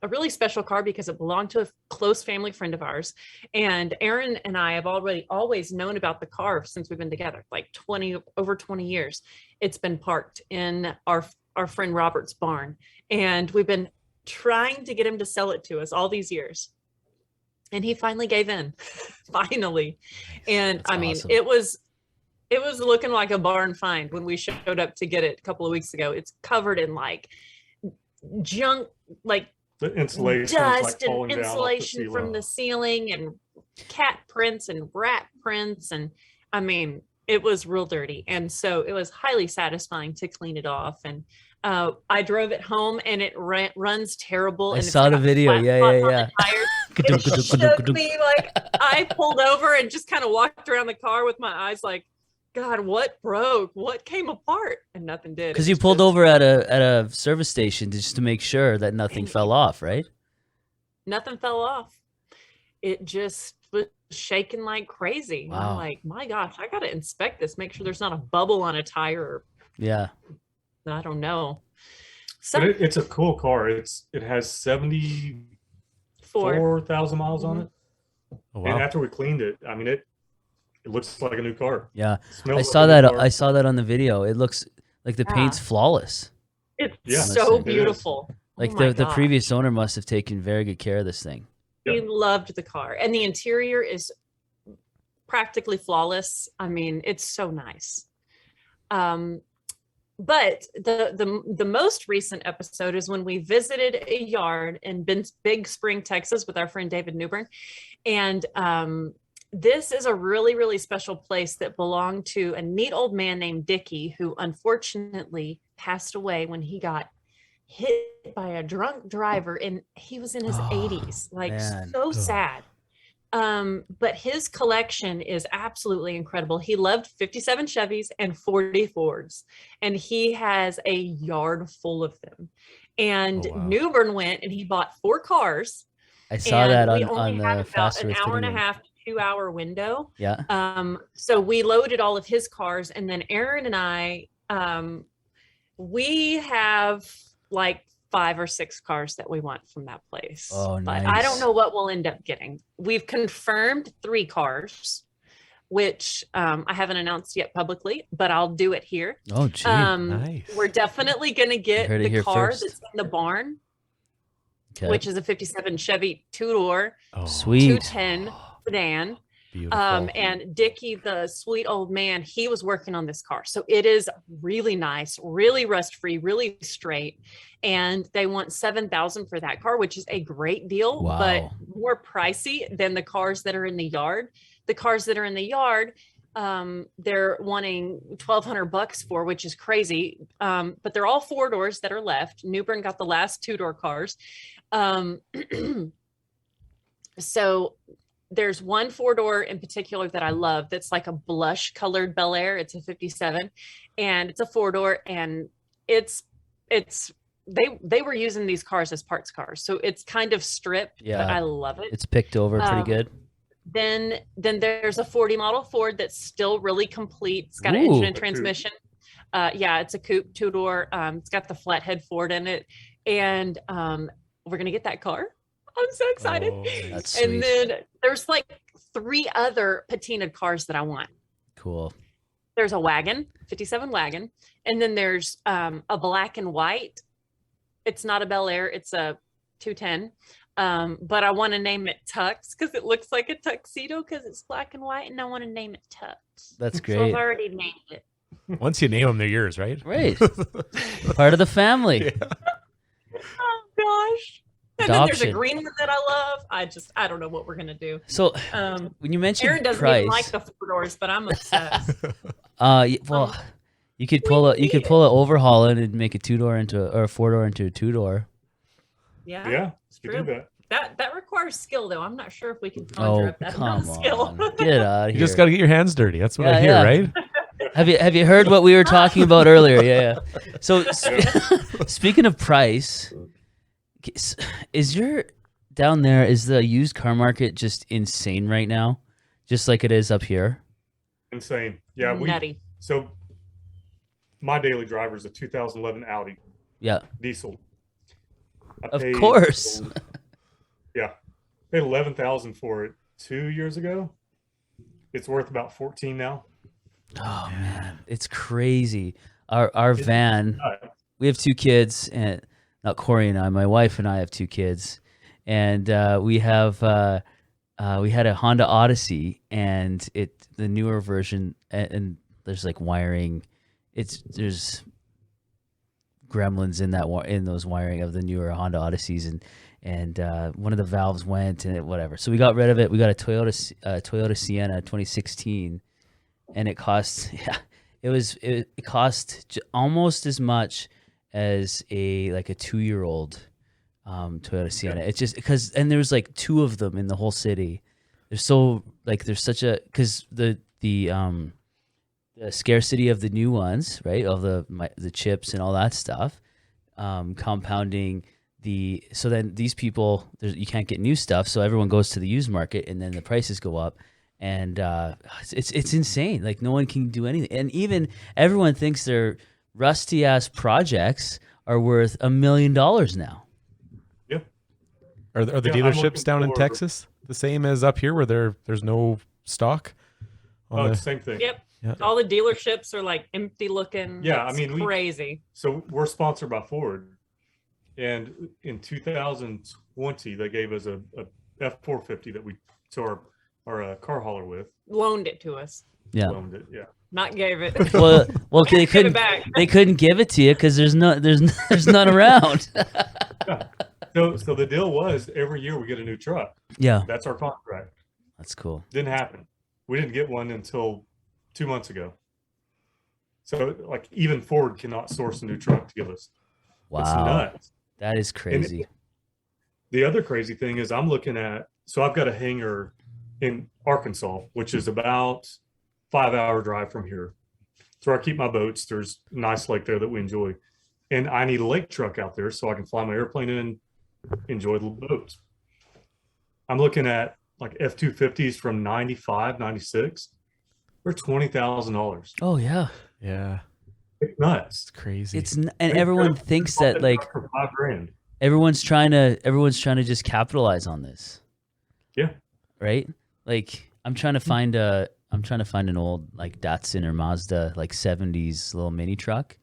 really special car because it belonged to a close family friend of ours. And Aaron and I have always known about the car since we've been together, like over 20 years. It's been parked in our friend Robert's barn. And we've been trying to get him to sell it to us all these years. And he finally gave in, finally. And that's awesome. It was looking like a barn find when we showed up to get it a couple of weeks ago. It's covered in like junk, like the insulation, dust and insulation from the ceiling, and cat prints and rat prints. And I mean, it was real dirty. And so it was highly satisfying to clean it off. And I drove it home, and it runs terrible. I And saw the video. Yeah. It shook me. Like, I pulled over and just kind of walked around the car with my eyes like, God, what broke? What came apart? And nothing did. Because you pulled over at a service station just to make sure that nothing fell off, right? Nothing fell off. It just was shaking like crazy. Wow. I'm like, my gosh, I got to inspect this, make sure there's not a bubble on a tire. Yeah. I don't know. So but it's a cool car. It has 74,000 miles on it. Oh, wow. And after we cleaned it, I mean, it looks like a new car. Yeah. I saw that on the video. It looks like the paint's flawless. It's so beautiful. Like the previous owner must have taken very good care of this thing. He loved the car, and the interior is practically flawless. I mean, it's so nice. But the most recent episode is when we visited a yard in Big Spring, Texas, with our friend David Newbern, and this is a really, really special place that belonged to a neat old man named Dickie, who unfortunately passed away when he got hit by a drunk driver, and he was in his 80s. Like, man. So sad. But his collection is absolutely incredible. He loved 57 Chevys and 40 Fords, and he has a yard full of them. And Newbern went and he bought 4 cars. I saw that on the Faster an hour and a half, 2 hour window. Yeah. So we loaded all of his cars, and then Aaron and I, we have like 5 or 6 cars that we want from that place. Oh, nice. But I don't know what we'll end up getting. We've confirmed 3 cars, which I haven't announced yet publicly, but I'll do it here. Oh, gee, nice. We're definitely going to get the car that's in the barn, which is a 57 Chevy 2-door, sweet 210 sedan. Beautiful. And Dickie, the sweet old man, he was working on this car. So it is really nice, really rust-free, really straight. And they want $7,000 for that car, which is a great deal, but more pricey than the cars that are in the yard. The cars that are in the yard, they're wanting $1,200 for, which is crazy. But they're all 4-doors that are left. Newbern got the last 2-door cars. So there's one 4-door in particular that I love. That's like a blush colored Bel Air. It's a 57 and it's a 4-door, and they were using these cars as parts cars. So it's kind of stripped, but I love it. It's picked over pretty good. Then there's a 40 model Ford that's still really complete. It's got an engine and transmission. It's a coupe 2-door. It's got the flathead Ford in it. And we're going to get that car. I'm so excited. That's sweet. And then there's like 3 other patinaed cars that I want. Cool. There's a wagon, 57 wagon. And then there's a black and white. It's not a Bel Air. It's a 210. But I want to name it Tux because it looks like a tuxedo because it's black and white. And I want to name it Tux. That's great. So I've already named it. Once you name them, they're yours, right? Right. Part of the family. Yeah. Oh, gosh. And then there's a green one that I love. I don't know what we're gonna do. So when you mentioned Aaron doesn't price, even like the 4-doors, but I'm obsessed. You could pull an overhaul it and make a 2-door or a 4-door into a 2-door. Yeah, it's true. Do that. That requires skill, though. I'm not sure if we can conjure up that amount of skill. Get out of here. You just got to get your hands dirty. That's what I hear, right? Have you heard what we were talking about earlier? Yeah. So speaking of price. Is the used car market just insane right now? Just like it is up here? Insane. Yeah. Nutty. So my daily driver is a 2011 Audi. Yeah. Diesel. Of course. Yeah. Paid $11,000 for it 2 years ago. It's worth about 14 now. Oh man. It's crazy. Our van, we have 2 kids, and not Corey and I. My wife and I have 2 kids, and we had a Honda Odyssey, and the newer version, and there's like wiring. There's gremlins in those wiring of the newer Honda Odysseys, and one of the valves went and whatever. So we got rid of it. We got a Toyota Sienna 2016, and it cost almost as much as a 2-year-old Toyota Sienna. It's just because, and there's like 2 of them in the whole city. There's such a, because the scarcity of the new ones, right? Of the chips and all that stuff, compounding so then these people, you can't get new stuff, so everyone goes to the used market, and then the prices go up, and it's insane. Like no one can do anything, and even everyone thinks their rusty ass projects are worth $1 million now. Yeah. Are the dealerships down in Texas the same as up here, where there's no stock? Oh, it's the same thing. Yep. Yeah. All the dealerships are like empty looking. Yeah, it's crazy. So we're sponsored by Ford, and in 2020 they gave us a F450 that we our car hauler with. Loaned it to us. Yeah. Loaned it. Yeah. Not gave it. Well, they couldn't. They couldn't give it to you because there's none around. Yeah. So the deal was every year we get a new truck. Yeah. That's our contract. That's cool. Didn't happen. We didn't get one until 2 months ago. So like even Ford cannot source a new truck to give us. Wow. It's nuts. That is crazy. The other crazy thing is I've got a hangar in Arkansas, which is about 5-hour drive from here. So I keep my boats. There's a nice lake there that we enjoy. And I need a lake truck out there so I can fly my airplane in, enjoy the boats. I'm looking at like F-250s from 95, 96. They're $20,000. Oh yeah. Yeah. It's nuts. It's crazy. And everyone thinks that like for $5,000. everyone's trying to just capitalize on this. Yeah. Right? Like I'm trying to find an old like Datsun or Mazda like 70s little mini truck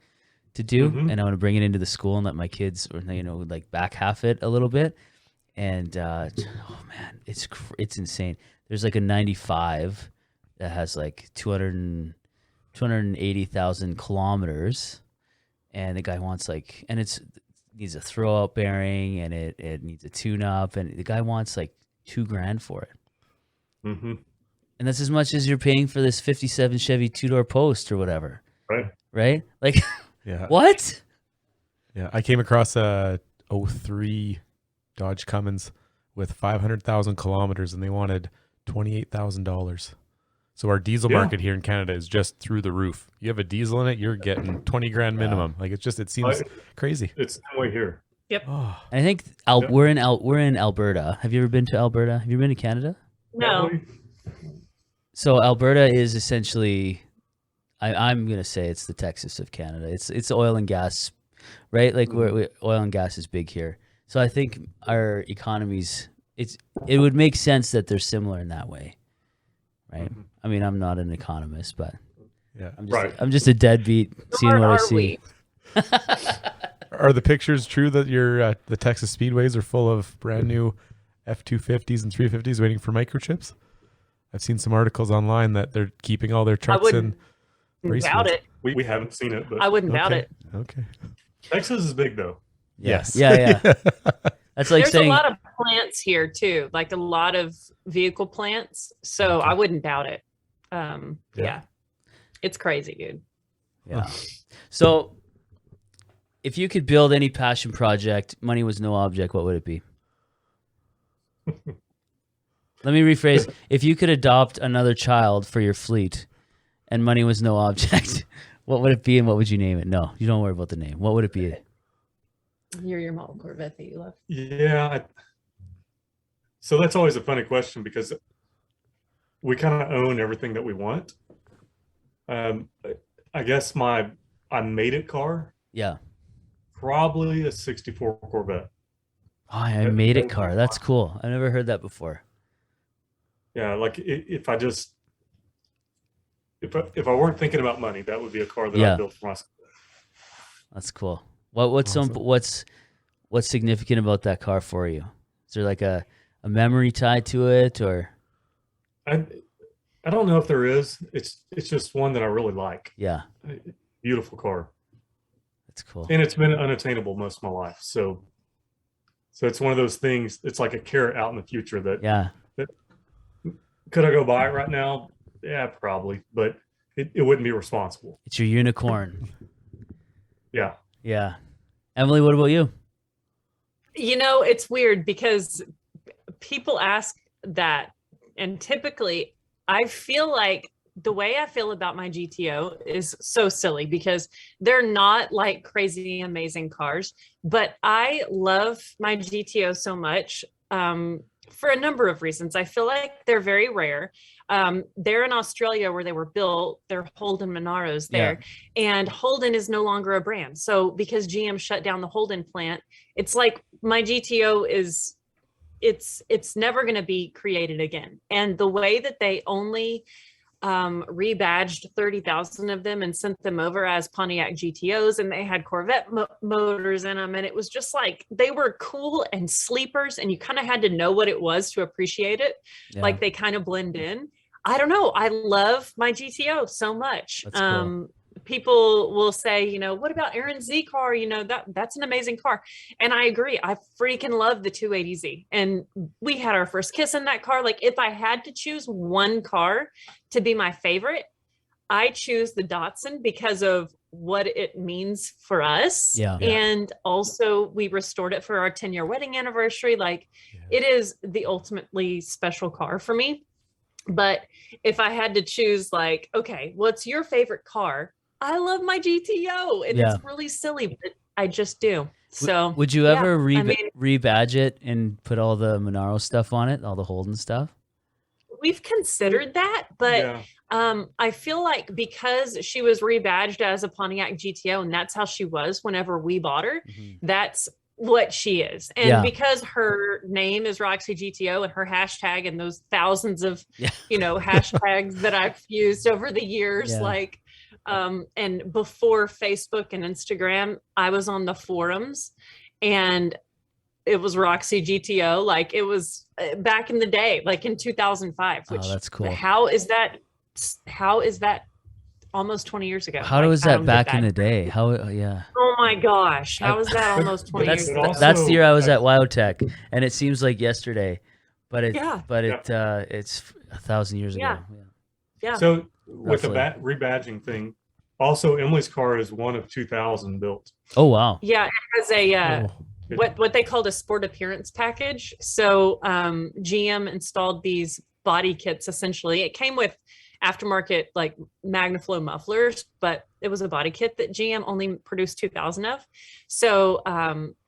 to do, and I want to bring it into the school and let my kids, like back half it a little bit. And oh man, it's insane. There's like a 95 that has like 280,000 kilometers, and the guy wants like, and needs a throw out bearing, and it needs a tune up, and the guy wants like $2,000 for it. Mm-hmm. And that's as much as you're paying for this 57 Chevy 2-door Post or whatever. Right? Like, yeah. What? Yeah. I came across a 03 Dodge Cummins with 500,000 kilometers, and they wanted $28,000. So our diesel market here in Canada is just through the roof. You have a diesel in it, you're getting $20,000 minimum. Like it seems crazy. It's the way here. Yep. Oh. I think we're in Alberta. Have you ever been to Alberta? Have you been to Canada? No. So Alberta is essentially, I'm gonna say it's the Texas of Canada. It's oil and gas, right? Like oil and gas is big here. So I think our economies, it would make sense that they're similar in that way, right? Mm-hmm. I mean, I'm not an economist, but yeah, I'm just a deadbeat seeing what I see. Are the pictures true that your the Texas speedways are full of brand new F-250s and 350s waiting for microchips? I've seen some articles online that they're keeping all their trucks in. I wouldn't doubt it. We haven't seen it, but I wouldn't doubt it. Okay. Texas is big though. Yes. Yeah. That's like there's saying, a lot of plants here too, like a lot of vehicle plants. So I wouldn't doubt it. Yeah. It's crazy, dude. Yeah. So if you could build any passion project, money was no object, what would it be? Let me rephrase. If you could adopt another child for your fleet and money was no object, what would it be and what would you name it? No, you don't worry about the name. What would it be? Your model Corvette that you love. Yeah. So that's always a funny question because we kind of own everything that we want. I guess I made it car. Yeah. Probably a 64 Corvette. Oh, I made it car. That's cool. I've never heard that before. Yeah, like if I weren't thinking about money, that would be a car that I built for myself. That's cool. What's significant about that car for you? Is there like a memory tied to it, or? I don't know if there is. It's just one that I really like. Yeah. Beautiful car. That's cool. And it's been unattainable most of my life. So it's one of those things. It's like a carrot out in the future that could I go buy it right now? Yeah, probably, but it wouldn't be responsible. It's your unicorn. Yeah. Yeah. Emily, what about you? It's weird because people ask that, and typically I feel like the way I feel about my GTO is so silly because they're not like crazy amazing cars, but I love my GTO so much for a number of reasons. I feel like they're very rare. They're in Australia where they were built. They're Holden Monaros there, and Holden is no longer a brand. So because GM shut down the Holden plant, it's like my GTO is it's never going to be created again. And the way that they only rebadged 30,000 of them and sent them over as Pontiac GTOs, and they had Corvette motors in them, and it was just like they were cool and sleepers, and you kind of had to know what it was to appreciate it. Like they kind of blend in. I don't know, I love my GTO so much. That's cool. People will say, what about Aaron's Z car? That's an amazing car. And I agree. I freaking love the 280Z. And we had our first kiss in that car. Like if I had to choose one car to be my favorite, I choose the Datsun because of what it means for us. Yeah. And also we restored it for our 10-year wedding anniversary. Like it is the ultimately special car for me. But if I had to choose, like, okay, what's your favorite car? I love my GTO. And it's really silly, but I just do. So would you ever rebadge it and put all the Monaro stuff on it, all the Holden stuff? We've considered that, but I feel like because she was rebadged as a Pontiac GTO, and that's how she was whenever we bought her, that's what she is. And because her name is Roxy GTO and her hashtag and those thousands of hashtags that I've used over the years, like and before Facebook and Instagram, I was on the forums and it was Roxy GTO. Like it was back in the day, like in 2005, which that's cool. How is that almost 20 years ago? How was that back in the day? Oh my gosh. How was that almost 20 years ago? That's the year I was at WowTech, and it seems like yesterday, but it's 1,000 years ago. Yeah. So with the rebadging thing, also Emily's car is one of 2,000 built. Oh wow. Yeah, it has a what they called a sport appearance package. So GM installed these body kits. Essentially, it came with aftermarket like MagnaFlow mufflers, but it was a body kit that GM only produced 2,000 of. So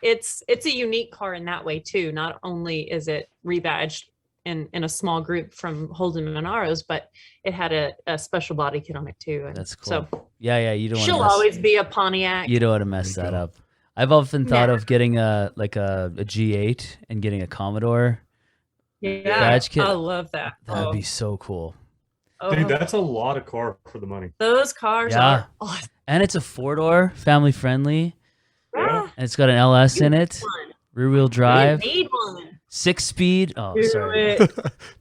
it's a unique car in that way too. Not only is it rebadged in a small group from Holden Monaros, but it had a special body kit on it too. And that's cool. So you don't. She'll always be a Pontiac. You don't want to mess that up. I've often thought of getting a G8 and getting a Commodore badge kit. I love that. That'd be so cool. Dude, that's a lot of car for the money. Those cars are awesome. And it's a 4-door, family friendly. Yeah. And it's got an LS in it. Rear wheel drive. You need one. 6-speed. Oh, sorry.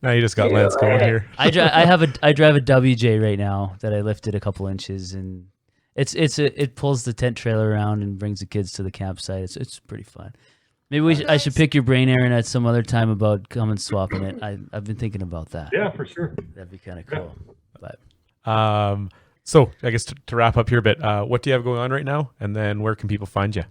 Now you just got Lance going here. I drive a WJ right now that I lifted a couple inches, and it pulls the tent trailer around and brings the kids to the campsite. It's pretty fun. Maybe I should pick your brain, Aaron, at some other time about coming swapping it. I've been thinking about that. Yeah, for sure. That'd be kind of cool. But so I guess to wrap up here a bit, what do you have going on right now, and then where can people find you?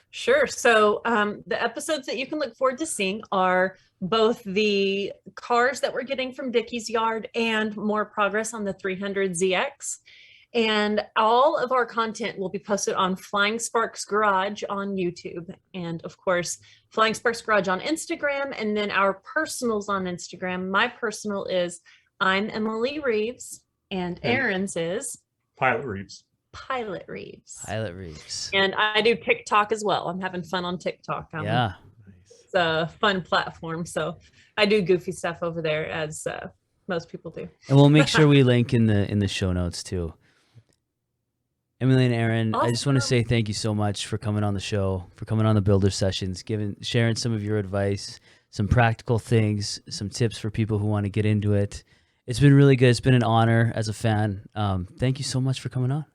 Sure. So the episodes that you can look forward to seeing are both the cars that we're getting from Dickie's yard and more progress on the 300ZX. And all of our content will be posted on Flying Sparks Garage on YouTube. And of course, Flying Sparks Garage on Instagram, and then our personals on Instagram. My personal is I'm Emily Reeves, and Aaron's is Pilot Reeves. Pilot Reeves. And I do TikTok as well. I'm having fun on TikTok. It's a fun platform. So I do goofy stuff over there, as most people do. And we'll make sure we link in the show notes too. Emily and Aaron, awesome. I just want to say thank you so much for coming on the show, for coming on the Builder Sessions, sharing some of your advice, some practical things, some tips for people who want to get into it. It's been really good. It's been an honor as a fan. Thank you so much for coming on.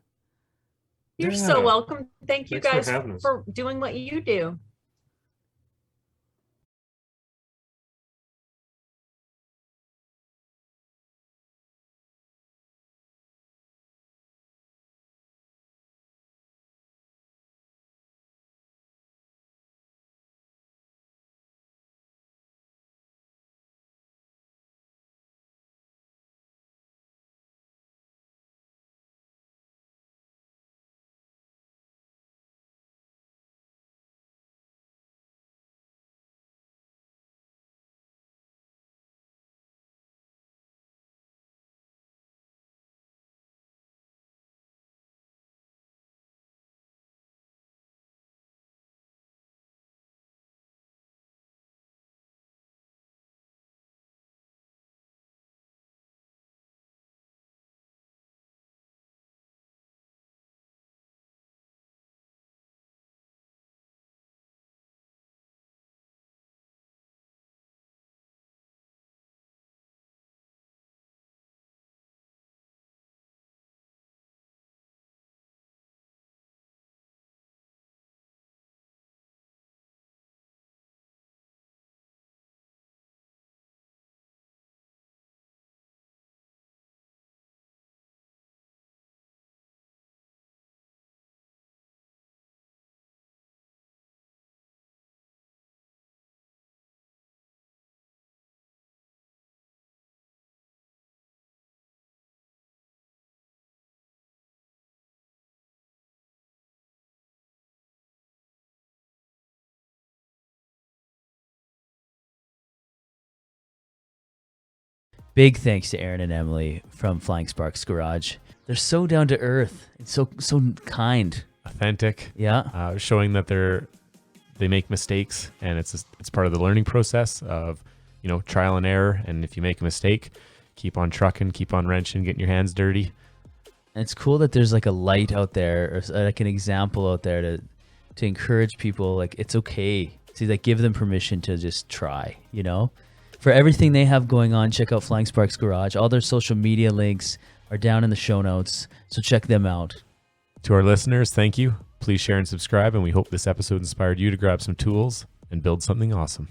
You're so welcome. Thank you guys for doing what you do. Big thanks to Aaron and Emily from Flying Sparks Garage. They're so down to earth and so kind, authentic. Yeah, showing that they make mistakes, and it's part of the learning process of trial and error. And if you make a mistake, keep on trucking, keep on wrenching, getting your hands dirty. And it's cool that there's like a light out there, or like an example out there to encourage people. Like it's okay to like give them permission to just try. For everything they have going on, check out Flying Sparks Garage. All their social media links are down in the show notes, so check them out. To our listeners, thank you. Please share and subscribe, and we hope this episode inspired you to grab some tools and build something awesome.